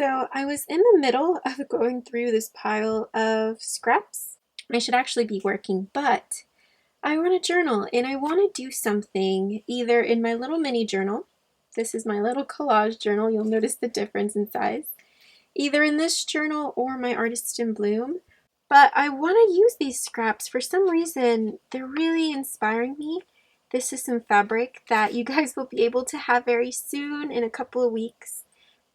So I was in the middle of going through this pile of scraps. I should actually be working, but I want to journal and I want to do something either in my little mini journal. This is my little collage journal. You'll notice the difference in size. Either in this journal or my Artist in Bloom. But I want to use these scraps. For some reason, they're really inspiring me. This is some fabric that you guys will be able to have very soon in a couple of weeks.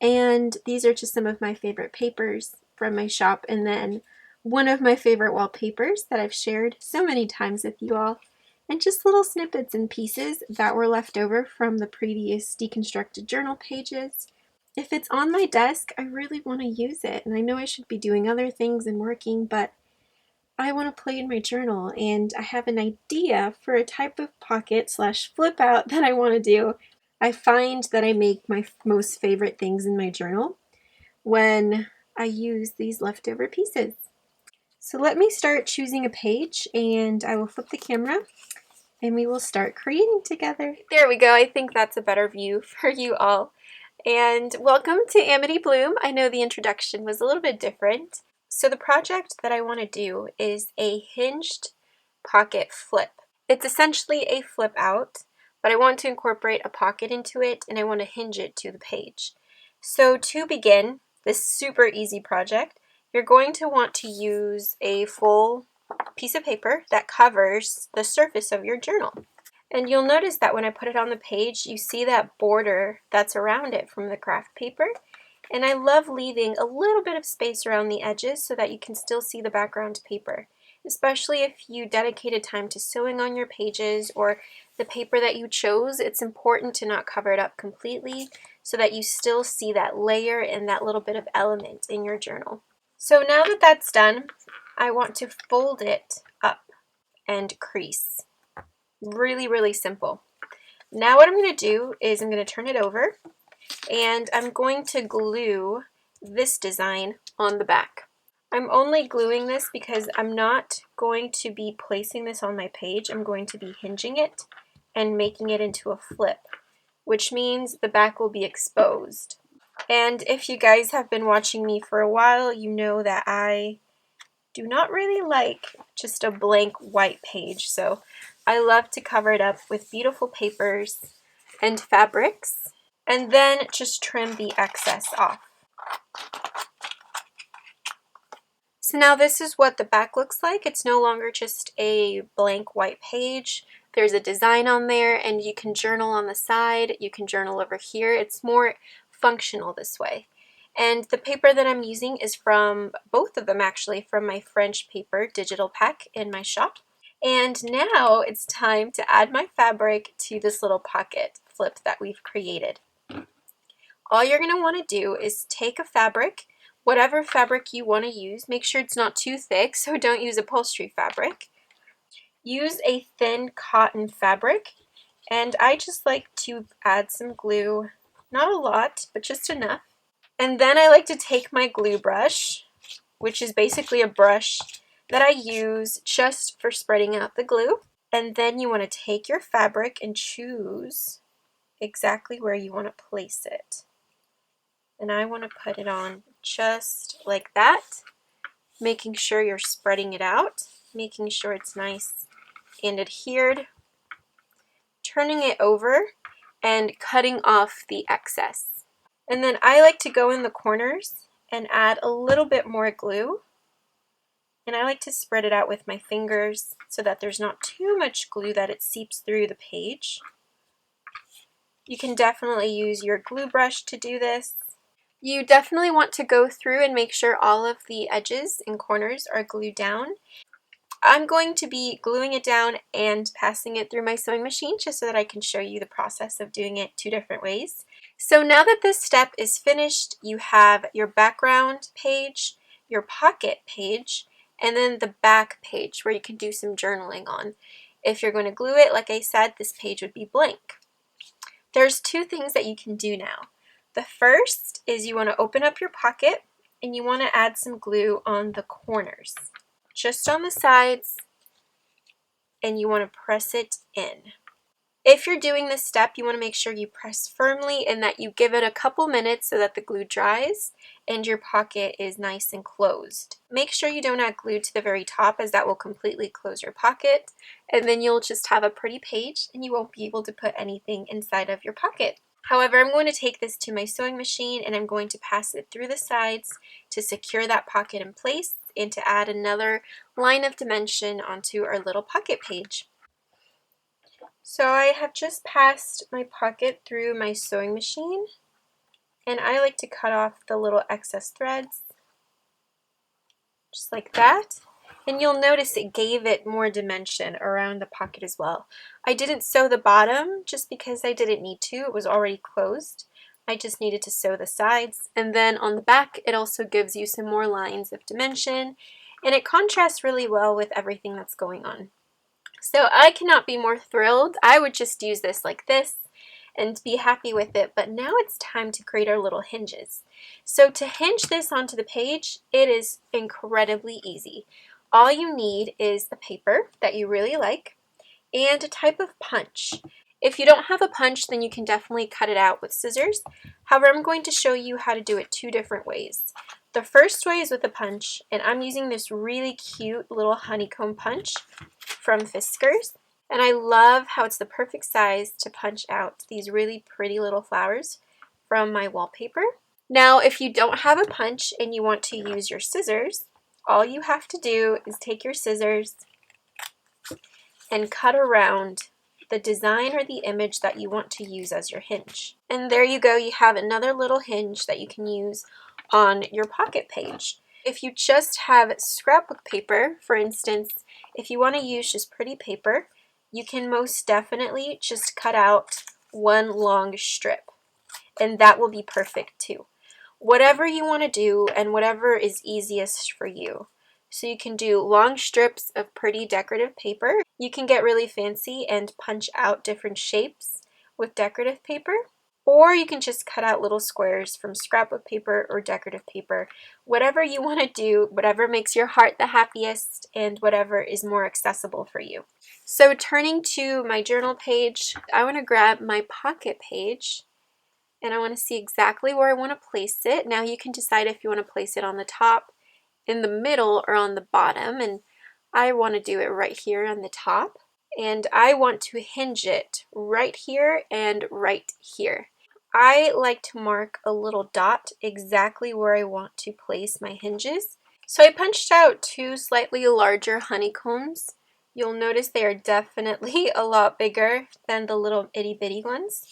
And these are just some of my favorite papers from my shop, and then one of my favorite wallpapers that I've shared so many times with you all, and just little snippets and pieces that were left over from the previous deconstructed journal pages. If it's on my desk, I really want to use it, and I know I should be doing other things and working, but I want to play in my journal, and I have an idea for a type of pocket slash flip out that I want to do. I find that I make my most favorite things in my journal when I use these leftover pieces. So let me start choosing a page, and I will flip the camera and we will start creating together. There we go. I think that's a better view for you all. And welcome to Amity Bloom. I know the introduction was a little bit different. So the project that I want to do is a hinged pocket flip. It's essentially a flip out, but I want to incorporate a pocket into it and I want to hinge it to the page. So to begin this super easy project, you're going to want to use a full piece of paper that covers the surface of your journal. And you'll notice that when I put it on the page, you see that border that's around it from the craft paper. And I love leaving a little bit of space around the edges so that you can still see the background paper, especially if you dedicated time to sewing on your pages or the paper that you chose. It's important to not cover it up completely so that you still see that layer and that little bit of element in your journal. So now that that's done, I want to fold it up and crease. Really, really simple. Now what I'm going to do is I'm going to turn it over and I'm going to glue this design on the back. I'm only gluing this because I'm not going to be placing this on my page. I'm going to be hinging it and making it into a flip, which means the back will be exposed. And if you guys have been watching me for a while, you know that I do not really like just a blank white page, so I love to cover it up with beautiful papers and fabrics, and then just trim the excess off. So now this is what the back looks like. It's no longer just a blank white page. There's a design on there, and you can journal on the side. You can journal over here. It's more functional this way. And the paper that I'm using is from, both of them actually, from my French paper digital pack in my shop. And now it's time to add my fabric to this little pocket flip that we've created. All you're going to want to do is take a fabric, whatever fabric you want to use. Make sure it's not too thick, so don't use upholstery fabric. Use a thin cotton fabric, and I just like to add some glue, not a lot, but just enough. And then I like to take my glue brush, which is basically a brush that I use just for spreading out the glue. And then you want to take your fabric and choose exactly where you want to place it. And I want to put it on just like that, making sure you're spreading it out, making sure it's nice and adhered, turning it over and cutting off the excess. And then I like to go in the corners and add a little bit more glue. And I like to spread it out with my fingers so that there's not too much glue that it seeps through the page. You can definitely use your glue brush to do this. You definitely want to go through and make sure all of the edges and corners are glued down. I'm going to be gluing it down and passing it through my sewing machine just so that I can show you the process of doing it two different ways. So now that this step is finished, you have your background page, your pocket page, and then the back page where you can do some journaling on. If you're going to glue it, like I said, this page would be blank. There's two things that you can do now. The first is you want to open up your pocket and you want to add some glue on the corners, just on the sides, and you want to press it in. If you're doing this step, you want to make sure you press firmly and that you give it a couple minutes so that the glue dries and your pocket is nice and closed. Make sure you don't add glue to the very top, as that will completely close your pocket, and then you'll just have a pretty page and you won't be able to put anything inside of your pocket. However, I'm going to take this to my sewing machine and I'm going to pass it through the sides to secure that pocket in place and to add another line of dimension onto our little pocket page. So I have just passed my pocket through my sewing machine, and I like to cut off the little excess threads, just like that. And you'll notice it gave it more dimension around the pocket as well. I didn't sew the bottom just because I didn't need to. It was already closed. I just needed to sew the sides. And then on the back, it also gives you some more lines of dimension, and it contrasts really well with everything that's going on. So I cannot be more thrilled. I would just use this like this and be happy with it, but now it's time to create our little hinges. So to hinge this onto the page, it is incredibly easy. All you need is a paper that you really like and a type of punch. If you don't have a punch, then you can definitely cut it out with scissors. However, I'm going to show you how to do it two different ways. The first way is with a punch, and I'm using this really cute little honeycomb punch from Fiskars. And I love how it's the perfect size to punch out these really pretty little flowers from my wallpaper. Now, if you don't have a punch and you want to use your scissors, all you have to do is take your scissors and cut around the design or the image that you want to use as your hinge. And there you go, you have another little hinge that you can use on your pocket page. If you just have scrapbook paper, for instance, if you want to use just pretty paper, you can most definitely just cut out one long strip, and that will be perfect too. Whatever you want to do and whatever is easiest for you. So you can do long strips of pretty decorative paper. You can get really fancy and punch out different shapes with decorative paper. Or you can just cut out little squares from scrapbook paper or decorative paper. Whatever you want to do, whatever makes your heart the happiest, and whatever is more accessible for you. So turning to my journal page, I want to grab my pocket page and I want to see exactly where I want to place it. Now you can decide if you want to place it on the top, in the middle, or on the bottom, and I want to do it right here on the top. And I want to hinge it right here and right here. I like to mark a little dot exactly where I want to place my hinges. So I punched out two slightly larger honeycombs. You'll notice they are definitely a lot bigger than the little itty bitty ones.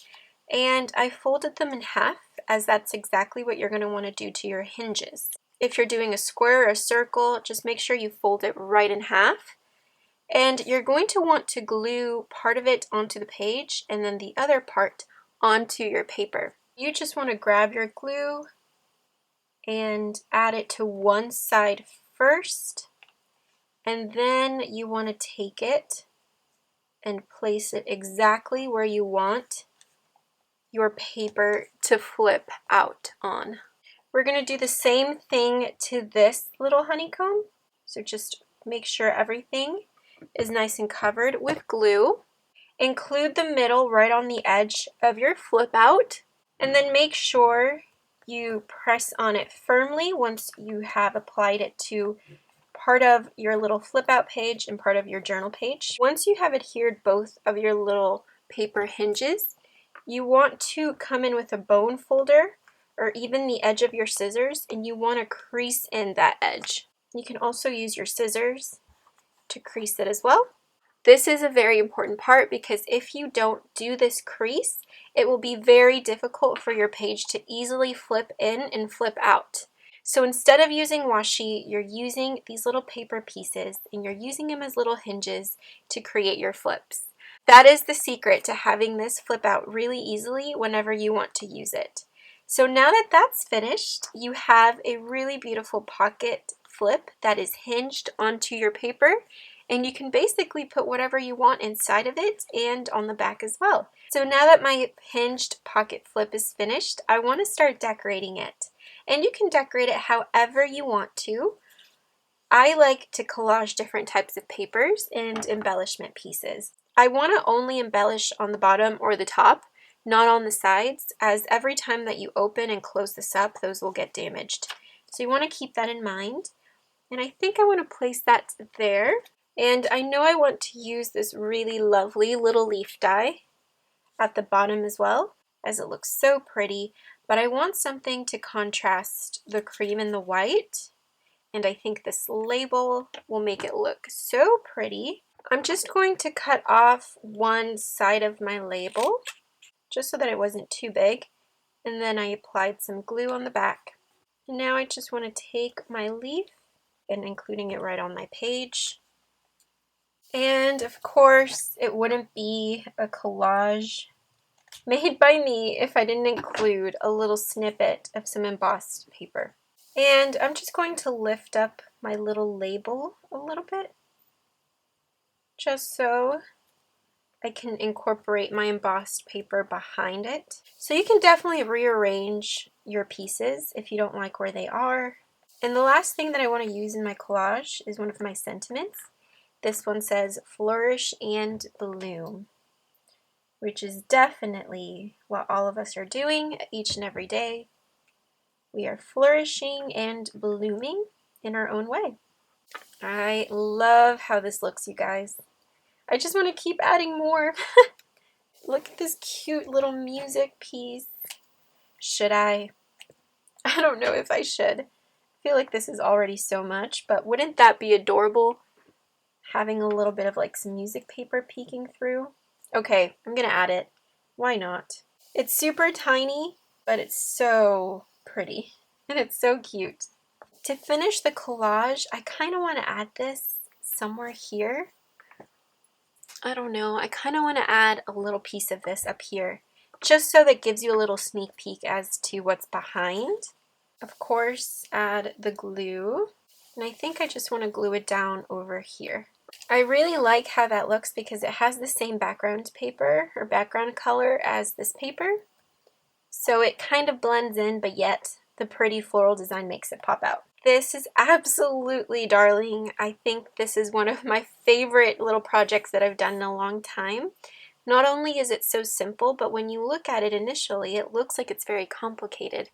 And I folded them in half, as that's exactly what you're going to want to do to your hinges. If you're doing a square or a circle, just make sure you fold it right in half. And you're going to want to glue part of it onto the page and then the other part onto your paper. You just want to grab your glue and add it to one side first, and then you want to take it and place it exactly where you want your paper to flip out on. We're going to do the same thing to this little honeycomb, so just make sure everything is nice and covered with glue. Include the middle right on the edge of your flip out, and then make sure you press on it firmly once you have applied it to part of your little flip out page and part of your journal page. Once you have adhered both of your little paper hinges, you want to come in with a bone folder or even the edge of your scissors, and you want to crease in that edge. You can also use your scissors to crease it as well. This is a very important part because if you don't do this crease, it will be very difficult for your page to easily flip in and flip out. So instead of using washi, you're using these little paper pieces and you're using them as little hinges to create your flips. That is the secret to having this flip out really easily whenever you want to use it. So now that that's finished, you have a really beautiful pocket flip that is hinged onto your paper, and you can basically put whatever you want inside of it and on the back as well. So now that my hinged pocket flip is finished, I want to start decorating it. And you can decorate it however you want to. I like to collage different types of papers and embellishment pieces. I want to only embellish on the bottom or the top, not on the sides, as every time that you open and close this up, those will get damaged. So you want to keep that in mind. And I think I want to place that there. And I know I want to use this really lovely little leaf die at the bottom as well, as it looks so pretty. But I want something to contrast the cream and the white. And I think this label will make it look so pretty. I'm just going to cut off one side of my label, just so that it wasn't too big. And then I applied some glue on the back. And now I just want to take my leaf and including it right on my page. And of course, it wouldn't be a collage made by me if I didn't include a little snippet of some embossed paper. And I'm just going to lift up my little label a little bit, just so I can incorporate my embossed paper behind it. So you can definitely rearrange your pieces if you don't like where they are. And the last thing that I want to use in my collage is one of my sentiments. This one says, flourish and bloom, which is definitely what all of us are doing each and every day. We are flourishing and blooming in our own way. I love how this looks, you guys. I just want to keep adding more. Look at this cute little music piece. Should I? I don't know if I should. I feel like this is already so much, but wouldn't that be adorable? Having a little bit of like some music paper peeking through. Okay, I'm gonna add it. Why not? It's super tiny, but it's so pretty and it's so cute. To finish the collage, I kind of want to add this somewhere here. I don't know, I kind of want to add a little piece of this up here, just so that gives you a little sneak peek as to what's behind. Of course, add the glue, and I think I just want to glue it down over here. I really like how that looks because it has the same background paper or background color as this paper. So it kind of blends in, but yet the pretty floral design makes it pop out. This is absolutely darling. I think this is one of my favorite little projects that I've done in a long time. Not only is it so simple, but when you look at it initially, it looks like it's very complicated.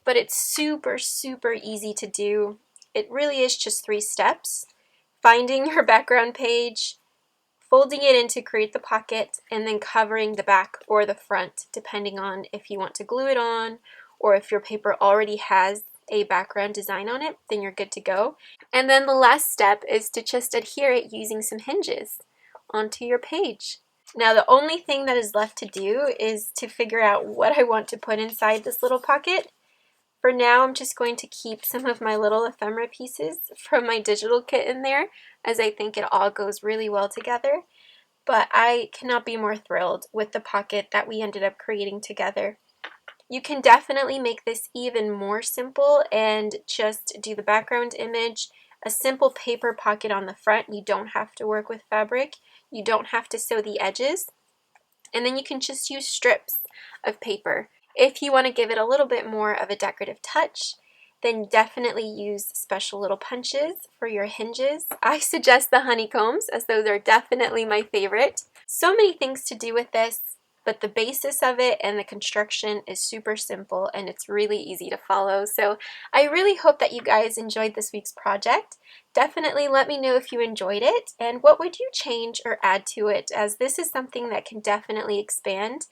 But it's super, super easy to do. It really is just 3 steps. Finding your background page, folding it in to create the pocket, and then covering the back or the front, depending on if you want to glue it on or if your paper already has a background design on it, then you're good to go. And then the last step is to just adhere it using some hinges onto your page. Now the only thing that is left to do is to figure out what I want to put inside this little pocket. For now, I'm just going to keep some of my little ephemera pieces from my digital kit in there, as I think it all goes really well together. But I cannot be more thrilled with the pocket that we ended up creating together. You can definitely make this even more simple and just do the background image, a simple paper pocket on the front. You don't have to work with fabric. You don't have to sew the edges. And then you can just use strips of paper. If you want to give it a little bit more of a decorative touch, then definitely use special little punches for your hinges. I suggest the honeycombs, as those are definitely my favorite. So many things to do with this, but the basis of it and the construction is super simple and it's really easy to follow. So I really hope that you guys enjoyed this week's project. Definitely let me know if you enjoyed it and what would you change or add to it, as this is something that can definitely expand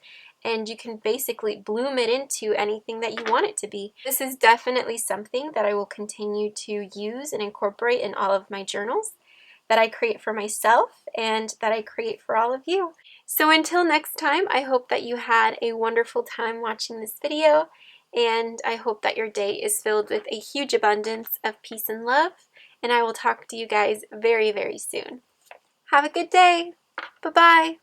and you can basically bloom it into anything that you want it to be. This is definitely something that I will continue to use and incorporate in all of my journals that I create for myself and that I create for all of you. So until next time, I hope that you had a wonderful time watching this video, and I hope that your day is filled with a huge abundance of peace and love, and I will talk to you guys very, very soon. Have a good day. Bye-bye.